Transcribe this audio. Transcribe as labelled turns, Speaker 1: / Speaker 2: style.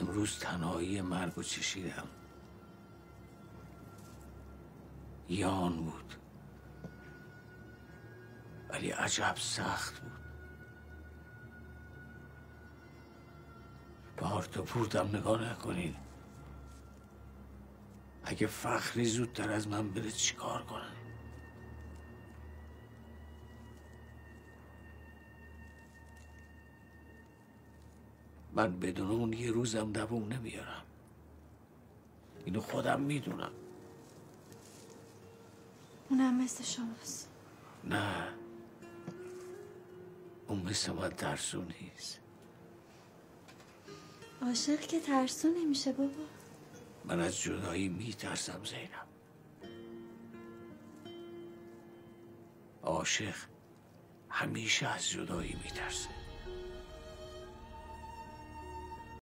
Speaker 1: امروز تنهایی مرگو چشیدم. یان بود ولی عجب سخت بود. پارت و پورتم نگاه نکنین. اگه فخری زودتر از من بره چیکار کنن؟ من بدون اون یه روزم دووم نمیارم. اینو خودم میدونم.
Speaker 2: اونم مثل شماست.
Speaker 1: نه، اون مثل من ترسو نیست.
Speaker 2: عاشق که ترسو نمیشه بابا.
Speaker 1: من از جدایی میترسم زینب. عاشق همیشه از جدایی میترسه.